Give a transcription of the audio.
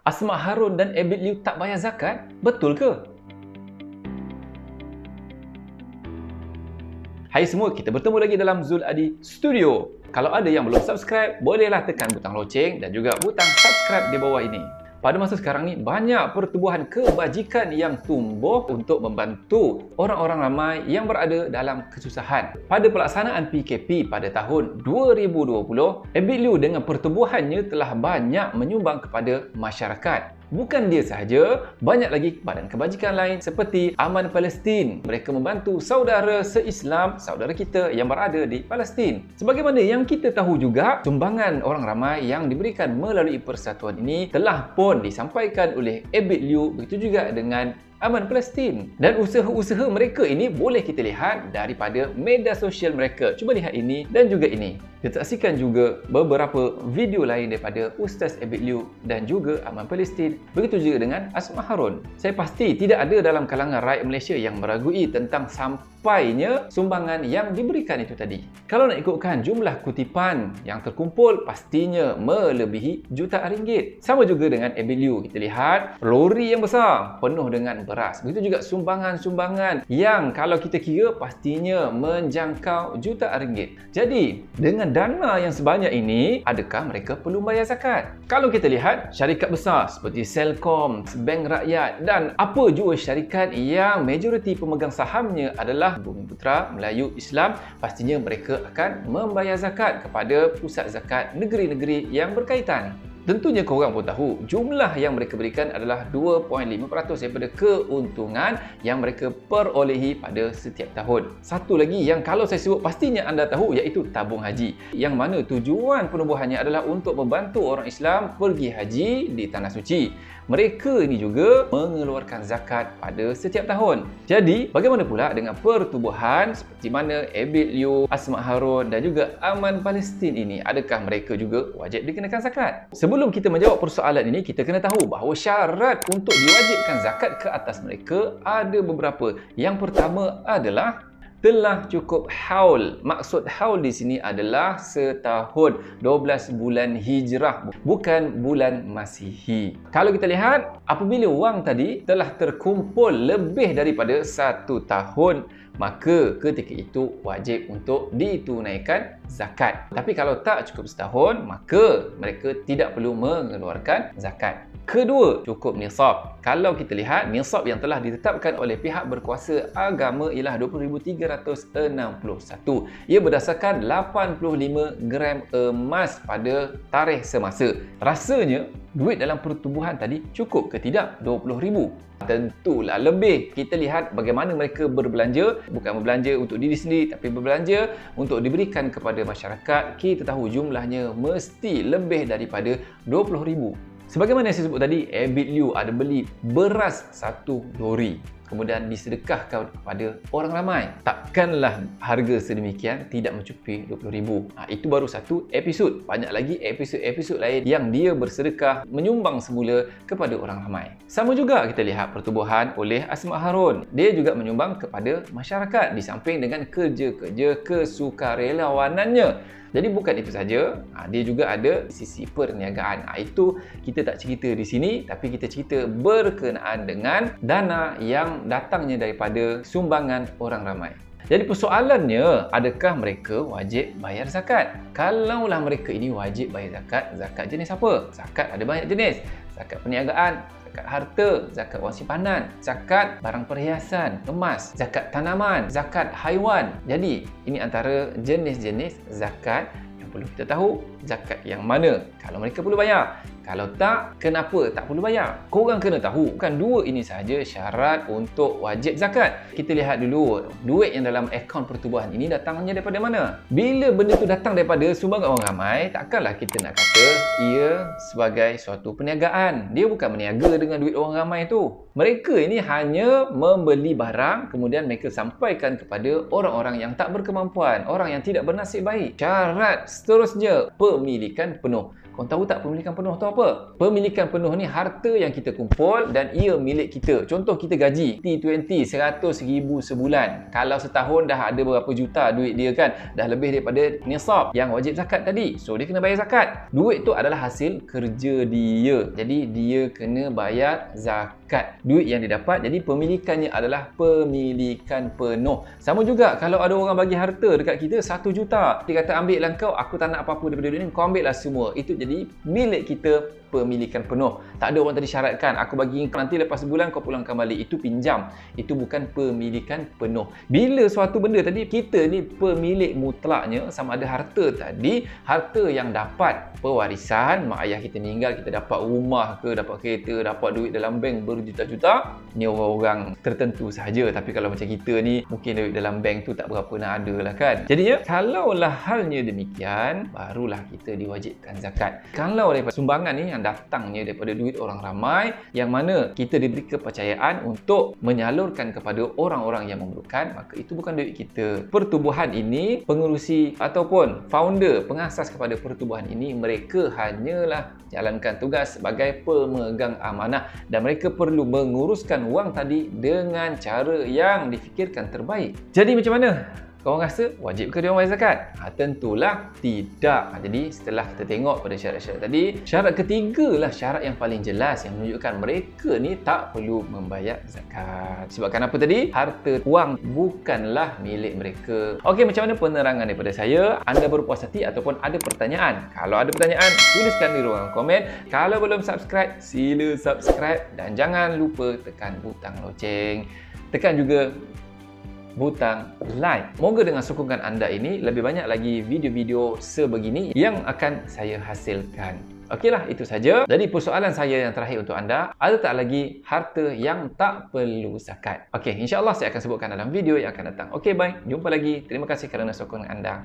Asma Harun dan Abid Liu tak bayar zakat? Betul ke? Hai semua, kita bertemu lagi dalam Zul Adi Studio. Kalau ada yang belum subscribe, bolehlah tekan butang loceng dan juga butang subscribe di bawah ini. Pada masa sekarang ni, banyak pertubuhan kebajikan yang tumbuh untuk membantu orang-orang ramai yang berada dalam kesusahan. Pada pelaksanaan PKP pada tahun 2020, Abid Liu dengan pertubuhannya telah banyak menyumbang kepada masyarakat. Bukan dia sahaja, banyak lagi badan kebajikan lain seperti Aman Palestin. Mereka membantu saudara se-Islam, saudara kita yang berada di Palestin. Sebagaimana yang kita tahu juga, sumbangan orang ramai yang diberikan melalui persatuan ini telah pun disampaikan oleh Abid Liu, begitu juga dengan Aman Palestin. Dan usaha-usaha mereka ini boleh kita lihat daripada media sosial mereka. Cuba lihat ini dan juga ini. Kita saksikan juga beberapa video lain daripada Ustaz Abid Liu dan juga Aman Palestin. Begitu juga dengan Asma Harun. Saya pasti tidak ada dalam kalangan rakyat Malaysia yang meragui tentang sampainya sumbangan yang diberikan itu tadi. Kalau nak ikutkan jumlah kutipan yang terkumpul, pastinya melebihi jutaan ringgit. Sama juga dengan Abid Liu. Kita lihat lori yang besar penuh dengan beras. Begitu juga sumbangan-sumbangan yang kalau kita kira pastinya menjangkau jutaan ringgit. Jadi, dengan dana yang sebanyak ini, adakah mereka perlu bayar zakat? Kalau kita lihat syarikat besar seperti Selcom, Bank Rakyat dan apa jua syarikat yang majoriti pemegang sahamnya adalah Bumiputra Melayu Islam, pastinya mereka akan membayar zakat kepada pusat zakat negeri-negeri yang berkaitan. Tentunya korang pun tahu, jumlah yang mereka berikan adalah 2.5% daripada keuntungan yang mereka perolehi pada setiap tahun. Satu lagi yang kalau saya sebut pastinya anda tahu, iaitu tabung haji. Yang mana tujuan penubuhannya adalah untuk membantu orang Islam pergi haji di Tanah Suci. Mereka ini juga mengeluarkan zakat pada setiap tahun. Jadi, bagaimana pula dengan pertubuhan seperti mana Abid Liu, Asma Harun dan juga Aman Palestin ini? Adakah mereka juga wajib dikenakan zakat? Sebelum kita menjawab persoalan ini, kita kena tahu bahawa syarat untuk diwajibkan zakat ke atas mereka ada beberapa. Yang pertama adalah telah cukup haul. Maksud haul di sini adalah setahun, 12 bulan hijrah, bukan bulan masihi. Kalau kita lihat, apabila wang tadi telah terkumpul lebih daripada 1 tahun, maka ketika itu wajib untuk ditunaikan zakat. Tapi kalau tak cukup setahun, maka mereka tidak perlu mengeluarkan zakat. Kedua, cukup nisab. Kalau kita lihat, nisab yang telah ditetapkan oleh pihak berkuasa agama ialah 20,361. Ia berdasarkan 85 gram emas pada tarikh semasa. Rasanya, duit dalam pertubuhan tadi cukup ke tidak? 20,000. Tentulah lebih. Kita lihat bagaimana mereka berbelanja, bukan berbelanja untuk diri sendiri, tapi berbelanja untuk diberikan kepada masyarakat. Kita tahu jumlahnya mesti lebih daripada 20,000. Sebagaimana yang saya sebut tadi, Abid Liu ada beli beras 1 lori, kemudian disedekahkan kepada orang ramai. Takkanlah harga sedemikian tidak mencukupi 20,000. Itu baru satu episod. Banyak lagi episod-episod lain yang dia bersedekah, menyumbang semula kepada orang ramai. Sama juga kita lihat pertubuhan oleh Asma Harun. Dia juga menyumbang kepada masyarakat di samping dengan kerja-kerja kesukarelawanannya. Jadi bukan itu saja, dia juga ada sisi perniagaan. Itu kita tak cerita di sini, tapi kita cerita berkenaan dengan dana yang datangnya daripada sumbangan orang ramai. Jadi persoalannya, adakah mereka wajib bayar zakat? Kalaulah mereka ini wajib bayar zakat, zakat jenis apa? Zakat ada banyak jenis. Zakat perniagaan, zakat harta, zakat wang simpanan, zakat barang perhiasan, emas, zakat tanaman, zakat haiwan. Jadi, ini antara jenis-jenis zakat yang perlu kita tahu. Zakat yang mana kalau mereka perlu bayar. Kalau tak, kenapa tak perlu bayar? Korang kena tahu, bukan dua ini sahaja syarat untuk wajib zakat. Kita lihat dulu, duit yang dalam akaun pertubuhan ini datangnya daripada mana? Bila benda tu datang daripada sumbangan orang ramai, takkanlah kita nak kata ia sebagai suatu perniagaan. Dia bukan berniaga dengan duit orang ramai tu. Mereka ini hanya membeli barang, kemudian mereka sampaikan kepada orang-orang yang tak berkemampuan, orang yang tidak bernasib baik. Syarat seterusnya, pemilikan penuh. Kau tahu tak pemilikan penuh tu apa? Pemilikan penuh ni harta yang kita kumpul dan ia milik kita. Contoh kita gaji T20 100,000 sebulan. Kalau setahun dah ada berapa juta duit dia kan, dah lebih daripada nisab yang wajib zakat tadi. So dia kena bayar zakat. Duit tu adalah hasil kerja dia. Jadi dia kena bayar zakat. Duit yang dia dapat, jadi pemilikannya adalah pemilikan penuh. Sama juga kalau ada orang bagi harta dekat kita 1 juta. Dia kata ambil lah kau, aku tak nak apa-apa daripada duit ni, kau ambil lah semua. Itu jadi milik kita, pemilikan penuh. Tak ada orang tadi syaratkan aku bagi kau nanti lepas sebulan kau pulangkan balik. Itu pinjam. Itu bukan pemilikan penuh. Bila suatu benda tadi kita ni pemilik mutlaknya, sama ada harta tadi, harta yang dapat pewarisan, mak ayah kita meninggal, kita dapat rumah ke, dapat kereta, dapat duit dalam bank berjuta-juta, ni orang-orang tertentu sahaja. Tapi kalau macam kita ni, mungkin duit dalam bank tu tak berapa nak ada lah kan. Jadinya kalaulah halnya demikian, barulah kita diwajibkan zakat. Kalau daripada sumbangan ni yang datangnya daripada duit orang ramai, yang mana kita diberi kepercayaan untuk menyalurkan kepada orang-orang yang memerlukan, maka itu bukan duit kita. Pertubuhan ini, pengerusi ataupun founder, pengasas kepada pertubuhan ini, mereka hanyalah jalankan tugas sebagai pemegang amanah dan mereka perlu menguruskan wang tadi dengan cara yang difikirkan terbaik. Jadi macam mana? Kau rasa wajib ke dia orang bayar zakat? Tentulah tidak. Jadi setelah kita tengok pada syarat-syarat tadi, syarat ketiga lah syarat yang paling jelas yang menunjukkan mereka ni tak perlu membayar zakat. Sebabkan apa tadi? Harta wang bukanlah milik mereka. Okey, macam mana penerangan daripada saya? Anda berpuas hati ataupun ada pertanyaan? Kalau ada pertanyaan, tuliskan di ruangan komen. Kalau belum subscribe, sila subscribe dan jangan lupa tekan butang loceng. Tekan juga butang like. Moga dengan sokongan anda ini lebih banyak lagi video-video sebegini yang akan saya hasilkan. Okeylah, itu saja. Jadi persoalan saya yang terakhir untuk anda, ada tak lagi harta yang tak perlu zakat? Okey, insya-Allah saya akan sebutkan dalam video yang akan datang. Okey, bye. Jumpa lagi. Terima kasih kerana sokongan anda.